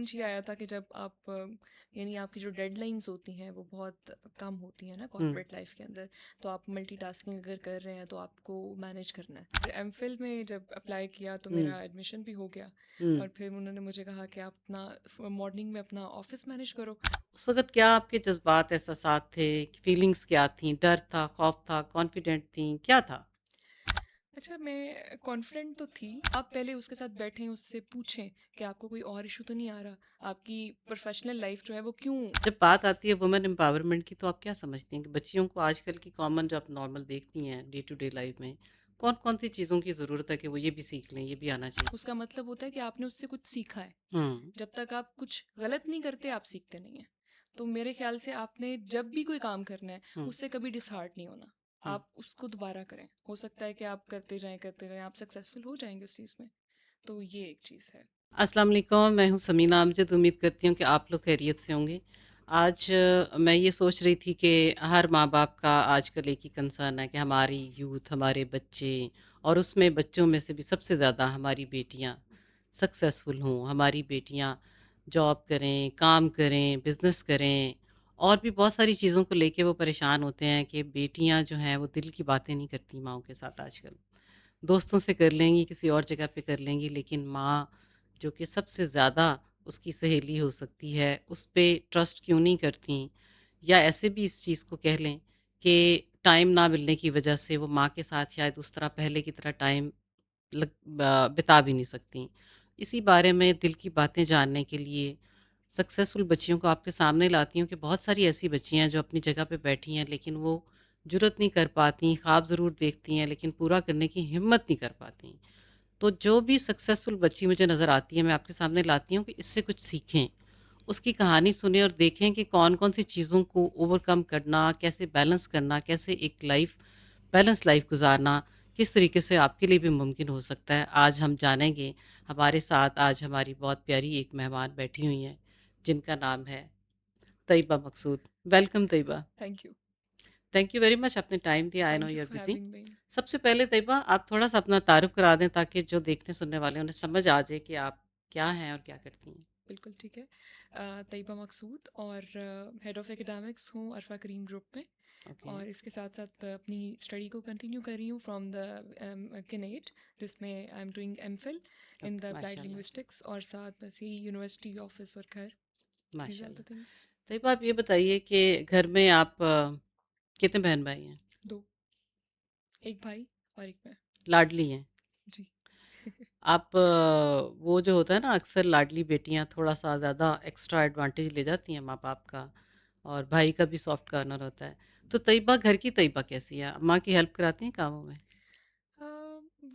ये आया था कि जब आप यानी आपकी जो डेडलाइंस होती हैं वो बहुत कम होती हैं ना हुँ, कॉर्पोरेट लाइफ के अंदर, तो आप मल्टीटास्किंग अगर कर रहे हैं तो आपको मैनेज करना है। फिर एमफिल में जब अप्लाई किया तो हुँ, मेरा एडमिशन भी हो गया, हुँ। और फिर उन्होंने मुझे कहा कि आप अपना मॉर्निंग में अपना ऑफिस मैनेज करो। उस वक़्त क्या आपके जज़्बात, एहसासात थे? फीलिंग्स क्या थीं? डर था, खौफ था, कॉन्फिडेंट थीं, क्या था? अच्छा, मैं कॉन्फिडेंट तो थी। आप पहले उसके साथ बैठें, उससे पूछें कि आपको कोई और इशू तो नहीं आ रहा, आपकी प्रोफेशनल लाइफ जो है वो क्यों। जब बात आती है वुमेन एम्पावरमेंट की तो आप क्या समझती हैं कि बच्चियों को आजकल की कॉमन जो आप नॉर्मल देखती हैं डे टू डे लाइफ़ में, कौन-कौन सी चीज़ों की ज़रूरत है कि वो ये भी सीख लें, ये भी आना चाहिए? उसका मतलब होता है कि आपने उससे कुछ सीखा है। हुँ, जब तक आप कुछ गलत नहीं करते आप सीखते नहीं हैं। तो मेरे ख्याल से आपने जब भी कोई काम करना है हुँ, उससे कभी डिसहार्ट नहीं होना। हुँ। आप उसको दोबारा करें, हो सकता है कि आप करते जाएं, आप सक्सेसफुल हो जाएंगे उस चीज़ में। तो ये एक चीज़ है। अस्सलाम वालेकुम, मैं हूँ समीना अमजद। उम्मीद करती हूँ कि आप लोग खैरियत से होंगे। आज मैं ये सोच रही थी कि हर माँ-बाप का आजकल एक ही कंसर्न है कि हमारी यूथ, हमारे बच्चे और उसमें बच्चों में से भी सबसे ज़्यादा हमारी बेटियाँ सक्सेसफुल हों, हमारी बेटियाँ जॉब करें, काम करें, बिज़नेस करें और भी बहुत सारी चीज़ों को लेके वो परेशान होते हैं कि बेटियाँ जो हैं वो दिल की बातें नहीं करती माँओं के साथ आजकल। दोस्तों से कर लेंगी, किसी और जगह पे कर लेंगी, लेकिन माँ जो कि सबसे ज़्यादा उसकी सहेली हो सकती है, उस पे ट्रस्ट क्यों नहीं करतीं? या ऐसे भी इस चीज़ को कह लें कि टाइम ना मिलने की वजह से वो माँ के साथ शायद उस तरह पहले की तरह टाइम बिता भी नहीं सकतीं। इसी बारे में दिल की बातें जानने के लिए सक्सेसफुल बच्चियों को आपके सामने लाती हूँ कि बहुत सारी ऐसी बच्चियाँ हैं जो अपनी जगह पे बैठी हैं, लेकिन वो जुर्अत नहीं कर पातीं, ख्वाब ज़रूर देखती हैं, लेकिन पूरा करने की हिम्मत नहीं कर पातीं। तो जो भी सक्सेसफुल बच्ची मुझे नज़र आती है, मैं आपके सामने लाती हूँ कि इससे कुछ सीखें। उसकी कहानी सुनें और देखें कि कौन-कौन सी चीज़ों को ओवरकम करना, कैसे बैलेंस करना, कैसे एक बैलेंस लाइफ़ गुज़ारना, किस तरीके से आपके लिए भी मुमकिन हो सकता है। आज हम जानेंगे, हमारे साथ आज हमारी बहुत प्यारी एक मेहमान बैठी हुई हैं, जिनका नाम है Tayyaba Maqsood. Welcome Tayyaba. Thank you. Thank you very much आपने टाइम दिया, I know thank you you are for busy. Having me. सबसे पहले तैयबा आप थोड़ा-सा अपना तारुफ़ करा दें ताकि जो देखने सुनने वाले हैं उन्हें समझ आ जाए कि आप क्या हैं और क्या करती हैं? बिल्कुल ठीक है। तैयबा मकसूद, और हेड ऑफ़ एकेडमिक्स हूँ अरफा करीम ग्रुप में। ओके, और इसके साथ साथ अपनी स्टडी को कंटिन्यू कर रही हूँ फ्रॉम द किनेट, जिसमें I am doing MPhil in okay, the applied माशाल्लाह, लिंग्विस्टिक्स, और साथ बस ही यूनिवर्सिटी ऑफिस और घर। दीज आर माशाल्लाह। The things. तैयबा आप ये बताइए कि घर में आप कितने बहन-भाई हैं? दो, एक भाई और एक मैं। लाडली हैं? जी। आप वो जो होता है ना अक्सर लाडली बेटियाँ थोड़ा-सा ज़्यादा एक्स्ट्रा एडवांटेज ले जाती हैं माँ-बाप का और भाई का भी सॉफ्ट कॉर्नर होता है। तो तैयबा घर की तैयबा कैसी है? माँ की हेल्प कराती हैं कामों में? अ,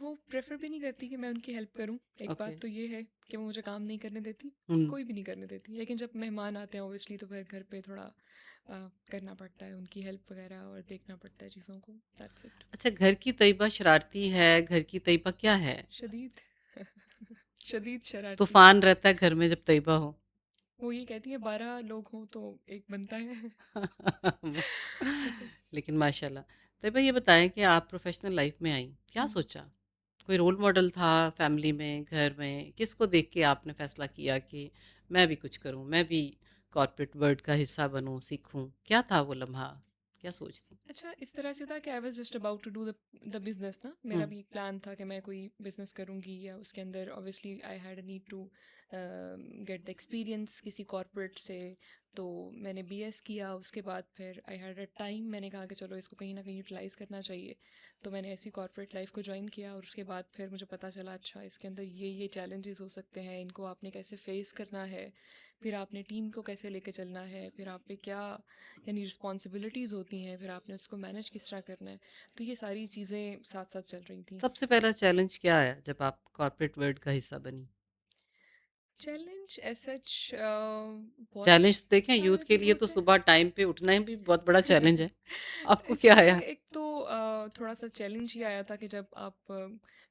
वो प्रेफर भी नहीं करती कि मैं उनकी हेल्प करूं। एक ओके। बात तो ये है कि वो मुझे काम नहीं करने देती, हुँ। कोई भी नहीं करने देती। लेकिन जब मेहमान आते हैं ओबियसली तो फिर घर पे थोड़ा करना पड़ता है, उनकी हेल्प वगैरह, और देखना पड़ता है चीज़ों को। That's it. अच्छा घर की तैयबा शरारती है, घर की तैयबा क्या है? शदीद। शदीद शरारती। तूफ़ान रहता है घर में जब तैयबा हो। वो ये कहती है 12 लोग हों तो एक बनता है। लेकिन माशाल्लाह। तैयबा ये बताएँ कि आप प्रोफ़ेशनल लाइफ़ में आईं, क्या हम्म। सोचा? कोई रोल मॉडल था फैमिली में, घर में? किसको देख के आपने फ़ैसला किया कि मैं भी कुछ करूँ, मैं भी कॉर्पोरेट वर्ल्ड का हिस्सा बनूँ, सीखूँ? क्या था वो लम्हा? क्या सोच थी? अच्छा, इस तरह से था कि I was just about to do the business ना। हुँ, मेरा भी एक प्लान था कि मैं कोई बिजनेस करूंगी, या उसके अंदर obviously I had a need to get the experience किसी कॉर्पोरेट से। तो मैंने बीएस किया, उसके बाद फिर आई हैड अ टाइम, मैंने कहा कि चलो इसको कहीं ना कहीं यूटिलाइज़ करना चाहिए। तो मैंने ऐसी कॉर्पोरेट लाइफ को ज्वाइन किया, और उसके बाद फिर मुझे पता चला अच्छा इसके अंदर ये चैलेंजेस हो सकते हैं, इनको आपने कैसे फेस करना है, फिर आपने टीम को कैसे लेके चलना है, फिर आप पे क्या यानी रिस्पॉन्सिबिलिटीज़ होती हैं, फिर आपने उसको मैनेज किस तरह करना है। तो ये सारी चीज़ें साथ साथ चल रही थी। सबसे पहला चैलेंज क्या आया जब आप कॉर्पोरेट वर्ल्ड का हिस्सा बनी? चैलेंज एज सच बहुत चैलेंज तो देखें यूथ सारे के भी लिए तो होते सुबह टाइम पे उठना ही भी बहुत बड़ा हैं। चैलेंज है। आपको क्या इसमें आया? एक तो थोड़ा सा चैलेंज ये आया था कि जब आप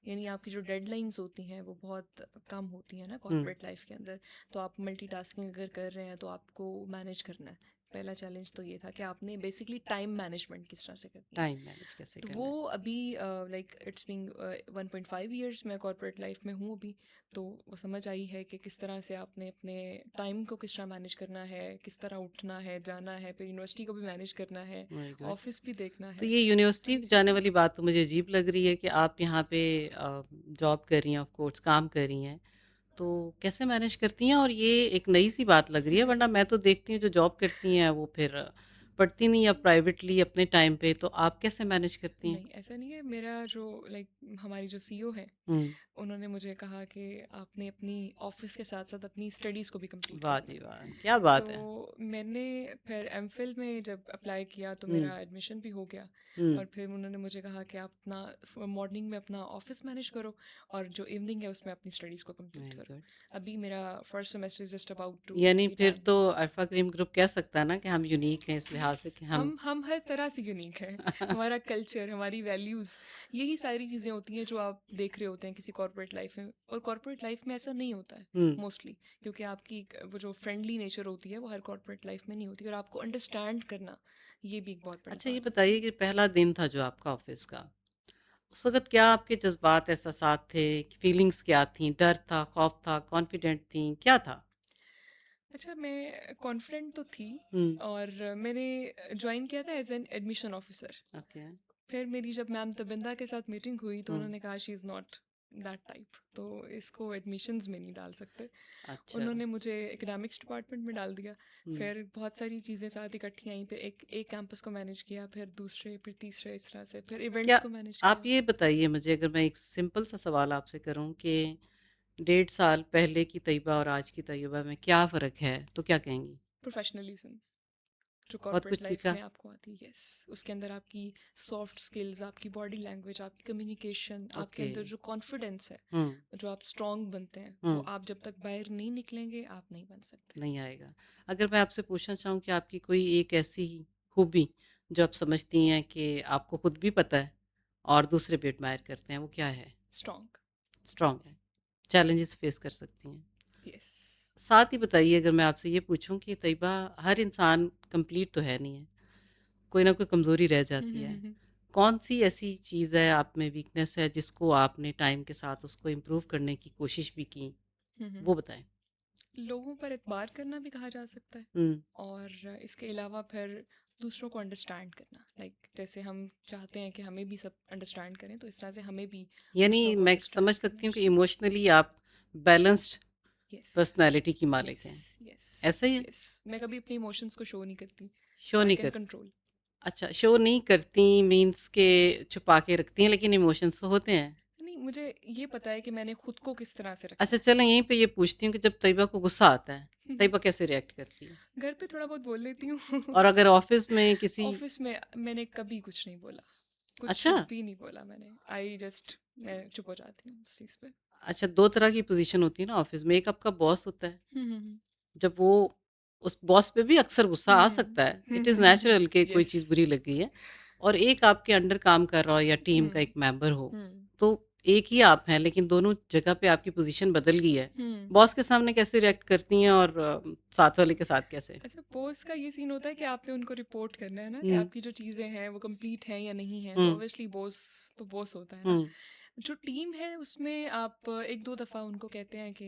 यानी आपकी जो डेडलाइंस होती हैं वो बहुत कम होती हैं ना हुँ, कॉर्पोरेट लाइफ के अंदर, तो आप मल्टीटास्किंग अगर कर रहे हैं तो आपको मैनेज करना है। पहला चैलेंज तो ये था कि आपने बेसिकली टाइम मैनेजमेंट किस तरह से करनी है। टाइम मैनेज कैसे तो वो करना है? अभी लाइक इट्स बीइंग 1.5 इयर्स मैं कॉर्पोरेट लाइफ में हूँ अभी। तो वो समझ आई है कि किस तरह से आपने अपने टाइम को किस तरह मैनेज करना है, किस तरह उठना है, जाना है, फिर यूनिवर्सिटी को भी मैनेज करना है, वेरी गुड। ऑफिस भी देखना तो है, ये वो यूनिवर्सिटी सारी जाने चीज़ें। वाली बात तो मुझे अजीब लग रही है कि आप यहाँ पे जॉब कर रही हैं, ऑफ कोर्स काम कर रही हैं। तो कैसे मैनेज करती हैं? और ये एक नई सी बात लग रही है, वरना मैं तो देखती हूँ जो जॉब करती हैं वो फिर पढ़ती नहीं या प्राइवेटली अपने टाइम पे, तो आप कैसे मैनेज करती हैं? नहीं, ऐसा नहीं है। मेरा जो लाइक हमारी जो सीईओ है, हुँ। उन्होंने मुझे कहा कि आपने अपनी ऑफिस के साथ साथ अपनी स्टडीज़ को भी कंप्लीट वाह करना जी है। वाह! क्या तो बात है। मैंने फिर एमफिल में जब अप्लाई किया तो हुँ, मेरा एडमिशन भी हो गया। हुँ। और फिर उन्होंने मुझे कहा कि आप अपना मॉर्निंग में अपना ऑफिस मैनेज करो और जो इवनिंग है उसमें अपनी स्टडीज़ को कंप्लीट वेरी करो। गुड। अभी मेरा first semester is just about to यानी बी फिर डन। तो अल्फ़ा क्रीम ग्रुप कह सकता है ना कि हम यूनिक हैं इस लिहाज यस, से कि हम हर तरह से यूनिक हैं। हमारा कल्चर, हमारी वैल्यूज़, यही सारी चीज़ें होती हैं जो आप देख रहे होते हैं किसी कॉर्पोरेट लाइफ में। और कॉर्पोरेट लाइफ में ऐसा नहीं होता है हुँ। मोस्टली, क्योंकि आपकी वो जो फ्रेंडली नेचर होती है वो हर कॉर्पोरेट लाइफ में नहीं होती। और आपको अंडरस्टैंड करना, ये भी एक बहुत बड़ी अच्छा ये बात होती बताइए है। कि पहला दिन था जो आपका ऑफ़िस का, उस वक़्त क्या आपके जज़्बात, एहसासात थे? फीलिंग्स क्या थीं? डर था, खौफ़ था, कॉन्फिडेंट थीं, क्या था? अच्छा, मैं कॉन्फिडेंट तो थी। हुँ, और मैंने ज्वाइन किया था as an admission officer. Okay. फिर मेरी जब मैम तबिंदा के साथ मीटिंग हुई तो हुँ, उन्होंने कहा she is not that type, तो इसको एडमिशन्स में नहीं डाल सकते। अच्छा। उन्होंने मुझे एकेडमिक्स डिपार्टमेंट में डाल दिया। हुँ। फिर बहुत सारी चीज़ें साथ इकट्ठी आई। फिर एक कैंपस को मैनेज किया, फिर दूसरे, फिर तीसरे, इस तरह से फिर इवेंट्स क्या को मैनेज आप किया। ये बताइए मुझे अगर मैं एक सिंपल सा सवाल आपसे करूँ कि 1.5 साल पहले की तैयबा और आज की तैयबा में क्या फ़र्क है, तो क्या कहेंगी? प्रोफेशनलिज्म जो बहुत कॉर्पोरेट कुछ लाइफ सीखा? में आपको आती है, यस। उसके अंदर आपकी सॉफ्ट स्किल्स, आपकी बॉडी लैंग्वेज, आपकी कम्युनिकेशन, आपके ओके। अंदर जो कॉन्फिडेंस है, हुँ, जो आप स्ट्रांग बनते हैं, वो हुँ, आप जब तक बाहर नहीं निकलेंगे आप नहीं बन सकते। नहीं आएगा। अगर मैं आपसे पूछना चाहूँ कि आपकी कोई एक ऐसी खूबी जो आप समझती हैं कि आपको खुद भी पता है और दूसरे भी एडमायर करते हैं, वो क्या है? स्ट्रांग। स्ट्रॉन्ग है, चैलेंजेस फेस कर सकती हैं। यस। साथ ही बताइए अगर मैं आपसे ये पूछूं कि तैयबा हर इंसान कंप्लीट तो है नहीं है, कोई ना कोई कमज़ोरी रह जाती है। कौन सी ऐसी चीज़ है आप में, वीकनेस है जिसको आपने टाइम के साथ उसको इम्प्रूव करने की कोशिश भी की, वो बताएं? लोगों पर एतबार करना भी कहा जा सकता है। हुँ, और इसके अलावा फिर दूसरों को अंडरस्टैंड करना, लाइक जैसे हम चाहते हैं कि हमें भी सब अंडरस्टैंड करें, तो इस तरह से हमें भी यानी दूसरों को मैं समझ अंडरस्टैंड करना सकती हूँ कि चाहिए। इमोशनली आप बैलेंस्ड यस, पर्सनैलिटी की मालिक यस, हैं, यस, ऐसा ही है? यस। मैं कभी अपने इमोशंस को शो नहीं करती, शो सो आई नहीं कैन करती। कंट्रोल। अच्छा, शो नहीं करती मीन्स के छुपा के रखती हैं लेकिन इमोशंस तो होते हैं। नहीं, मुझे ये पता है कि मैंने खुद को किस तरह से रखना अच्छा चलें यहीं पे ये पूछती हूँ कि जब तैयबा को गुस्सा आता है, है। तैयबा कैसे रिएक्ट करती है? घर पे थोड़ा बहुत बोल लेती हूँ। और अगर ऑफ़िस में किसी ऑफिस में मैंने कभी कुछ नहीं बोला, कुछ अच्छा, भी नहीं बोला मैंने। आई जस्ट मैं चुप हो जाती हूँ उस चीज़ पे। अच्छा 2 तरह की पोज़ीशन होती है ना ऑफ़िस में, एक आपका बॉस होता है, हम्म, जब वो उस बॉस पे भी अक्सर गुस्सा आ सकता है, इट इज़ नेचुरल कि कोई यस। चीज़ बुरी लग गई है और एक आपके अंडर काम कर रहा हो या टीम का हम्म, एक मेंबर हो, हम्म, तो एक ही आप हैं लेकिन दोनों जगह पे आपकी पोज़ीशन बदल गई है। हम्म। बॉस के सामने कैसे रिएक्ट करती हैं और साथ वाले के साथ कैसे? अच्छा, पोस्ट का ये सीन होता है कि आपने उनको रिपोर्ट करना है ना कि हुँ, आपकी जो चीज़ें हैं वो कंप्लीट हैं या नहीं हैं। तो हुँ, ऑब्वियसली बॉस तो बॉस होता है ना। हुँ, जो टीम है उसमें आप एक दो दफ़ा उनको कहते हैं कि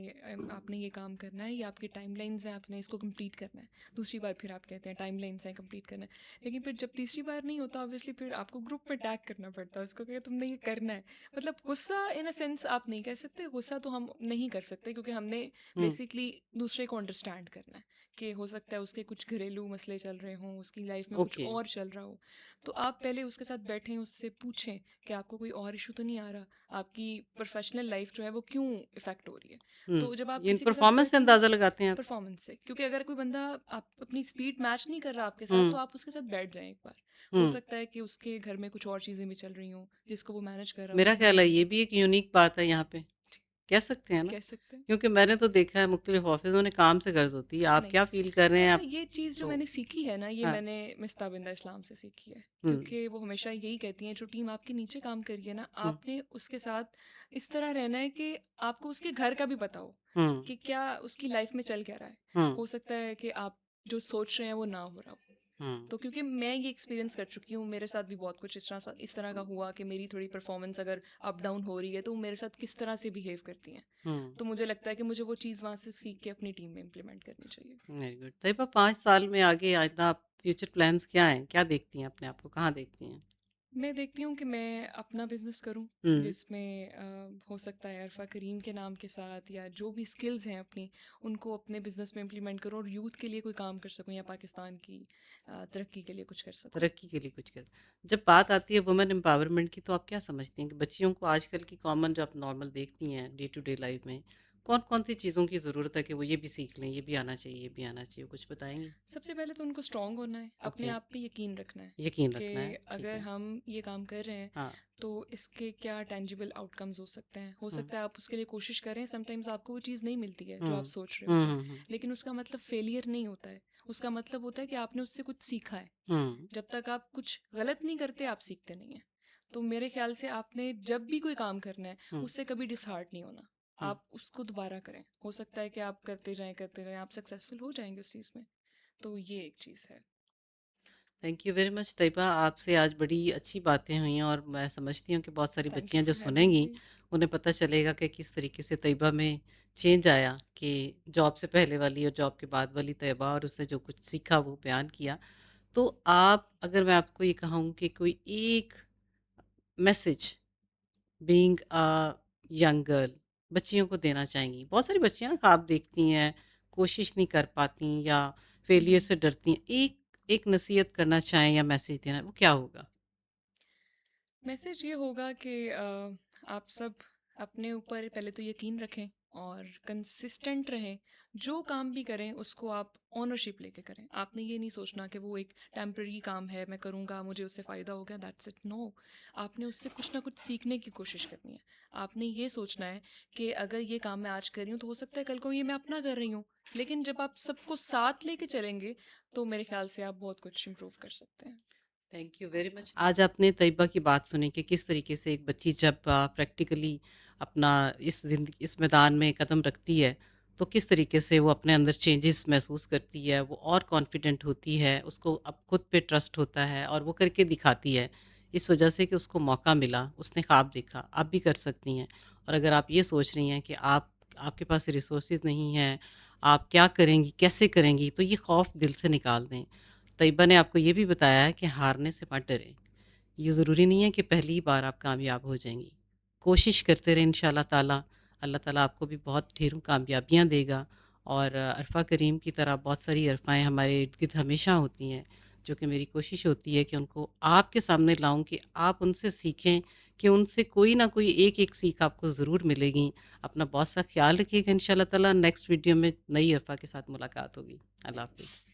आपने ये काम करना है, ये आपकी टाइमलाइंस हैं, आपने इसको कंप्लीट करना है। दूसरी बार फिर आप कहते हैं टाइमलाइंस हैं, कंप्लीट करना है। लेकिन फिर जब तीसरी बार नहीं होता, ऑब्वियसली फिर आपको ग्रुप में टैग करना पड़ता है उसको कि तुमने ये करना है। मतलब गुस्सा इन अ सेंस आप नहीं कह सकते, गुस्सा तो हम नहीं कर सकते क्योंकि हमने हुँ, बेसिकली दूसरे को अंडरस्टैंड करना है कि हो सकता है उसके कुछ घरेलू मसले चल रहे हों, उसकी लाइफ में कुछ ओके, और चल रहा हो। तो आप पहले उसके साथ बैठें, उससे पूछें कि आपको कोई और इशू तो नहीं आ रहा, आपकी प्रोफेशनल लाइफ जो है वो क्यों इफेक्ट हो रही है। हुँ, तो जब आप ये किसी के साथ परफ़ॉर्मेंस से बैठेंगे, अंदाज़ा लगाते हैं आप? परफॉर्मेंस से, क्योंकि अगर कोई बंदा आप अपनी स्पीड मैच नहीं कर रहा आपके साथ, तो हुँ, आप उसके साथ बैठ जाएं एक बार। हो हुँ। सकता है कि उसके घर में कुछ और चीज़ें भी चल रही हों जिसको वो मैनेज कर रहा हो, मेरा जिनको ख़्याल है नहीं ये आता। भी एक यूनिक बात है यहाँ पे, जी, कह सकते हैं ना? कह सकते हैं। क्योंकि मैंने तो देखा है मुख्तलिफ़ ऑफ़िसों में काम से गर्ज़ होती है, आप नहीं, क्या फ़ील कर रहे हैं अच्छा, आप ये चीज़ जो तो मैंने सीखी है ना, ये हाँ, मैंने मिस ताबिंदा इस्लाम से सीखी है। हुँ, क्योंकि वो हमेशा यही कहती हैं, जो टीम आपके नीचे काम कर रही है ना, हुँ, आपने उसके साथ इस तरह रहना है कि आपको उसके घर का भी पता हो हुँ, कि क्या उसकी लाइफ में चल क्या रहा है। हुँ, हो सकता है कि आप जो सोच रहे हैं वो ना हो रहा हो। हुँ, तो क्योंकि मैं ये एक्सपीरियंस कर चुकी हूँ, मेरे साथ भी बहुत कुछ इस तरह का हुआ कि मेरी थोड़ी परफॉर्मेंस अगर अप डाउन हो रही है तो वो मेरे साथ किस तरह से बिहेव करती हैं। हुँ। तो मुझे लगता है कि मुझे वो चीज़ वहाँ से सीख के अपनी टीम में इम्प्लीमेंट करनी चाहिए। Very good. तैयबा 5 साल में आगे आइंदा आप फ्यूचर प्लान्स क्या हैं? क्या देखती हैं अपने आप को? कहाँ देखती हैं? मैं देखती हूँ कि मैं अपना बिज़नेस करूँ, हुँ, जिसमें हो सकता है अरफ़ा करीम के नाम के साथ या जो भी स्किल्स हैं अपनी, उनको अपने बिज़नेस में इम्प्लीमेंट करूँ और यूथ के लिए कोई काम कर सकूँ या पाकिस्तान की तरक्की के लिए कुछ कर सकूँ। तरक्की के लिए कुछ कर जब बात आती है वुमेन एम्पावरमेंट की तो आप क्या समझती हैं कि बच्चियों को आजकल की कॉमन जो आप नॉर्मल देखती हैं डे टू डे लाइफ में, कौन-कौन सी चीज़ों की ज़रूरत है कि वो ये भी सीख लें, ये भी आना चाहिए, ये भी आना चाहिए, कुछ बताएँगी? सबसे पहले तो उनको स्ट्रॉन्ग होना है, अपने ओके, आप पे यकीन रखना है यकीन कि रखना है, ठीक अगर है। हम ये काम कर रहे हैं हाँ, तो इसके क्या टेंजिबल आउटकम्स हो सकते हैं। हो हुँ, सकता है आप उसके लिए कोशिश करें, समटाइम्स आपको वो चीज़ नहीं मिलती है जो आप हुँ, सोच रहे हुँ, होते हैं, हुँ, हुँ, लेकिन उसका मतलब फेलियर नहीं होता है। उसका मतलब होता है कि आपने उससे कुछ सीखा है। हुँ, जब तक आप कुछ गलत नहीं करते, आप सीखते नहीं हैं। तो मेरे ख्याल से आपने जब भी कोई काम करना है, हुँ, उससे कभी डिसहार्ट नहीं होना। हुँ। आप उसको दोबारा करें। हो सकता है कि आप करते जाएँ, आप सक्सेसफुल हो जाएँगे उस चीज़ में। तो ये एक चीज़ है। Thank you very much Tayyaba आपसे आज बड़ी अच्छी बातें हुई हैं और मैं समझती हूँ कि बहुत सारी थैंक यू बच्चियाँ जो फॉर हैविंग सुनेंगी, मी। उन्हें पता चलेगा कि किस तरीके से तैयबा में चेंज आया कि जॉब से पहले वाली और जॉब के बाद वाली तैयबा और उसने जो कुछ सीखा वो बयान किया। तो आप अगर मैं आपको ये कहूँ कि कोई एक message being a young girl बच्चियों को देना चाहेंगी? बहुत सारी बच्चियाँ ना ख्वाब देखती हैं, कोशिश नहीं कर पाती या फेलियर हुँ। से डरती हैं। एक एक नसीहत करना चाहें या मैसेज देना, वो क्या होगा? मैसेज ये होगा कि आप सब अपने ऊपर पहले तो यकीन रखें और कंसिस्टेंट रहें। जो काम भी करें उसको आप ओनरशिप लेके करें। आपने ये नहीं सोचना कि वो एक टेम्परेरी काम है, मैं करूँगा मुझे उससे फ़ायदा हो गया, दैट्स इट। नो, आपने उससे कुछ ना कुछ सीखने की कोशिश करनी है। आपने ये सोचना है कि अगर ये काम मैं आज कर रही हूँ तो हो सकता है कल को ये मैं अपना कर रही हूँ। लेकिन जब आप सबको साथ लेके चलेंगे तो मेरे ख्याल से आप बहुत कुछ इम्प्रूव कर सकते हैं। Thank you very much. आज आपने तैयबा की बात सुनी कि किस तरीके से एक बच्ची जब प्रैक्टिकली अपना इस मैदान में कदम रखती है, तो किस तरीके से वो अपने अंदर चेंजेस महसूस करती है, वो और कॉन्फिडेंट होती है, उसको अब खुद पे ट्रस्ट होता है और वो करके दिखाती है। इस वजह से कि उसको मौका मिला, उसने ख्वाब देखा, आप भी कर सकती हैं। और अगर आप ये सोच रही हैं कि आपके पास रिसोर्सेज़ नहीं हैं, आप क्या करेंगी, कैसे करेंगी, तो ये खौफ दिल से निकाल दें। तैयबा ने आपको ये भी बताया है कि हारने से मत डरें। ये ज़रूरी नहीं है कि पहली बार आप कामयाब हो जाएँगी। कोशिश करते रहें इंशाअल्लाह ताला, अल्लाह ताला आपको भी बहुत ढेरों कामयाबियाँ देगा और अरफ़ा करीम की तरह बहुत सारी अरफ़ाएँ हमारे इर्द-गिर्द हमेशा होती हैं, जो कि मेरी कोशिश होती है कि उनको आपके सामने लाऊँ कि आप उनसे सीखें कि उनसे कोई ना कोई एक-एक सीख आपको ज़रूर मिलेगी। अपना बहुत सा ख़्याल रखिएगा इंशाअल्लाह ताला नेक्स्ट वीडियो में नई अरफ़ा के साथ मुलाकात होगी। अल्लाह हाफ़िज़।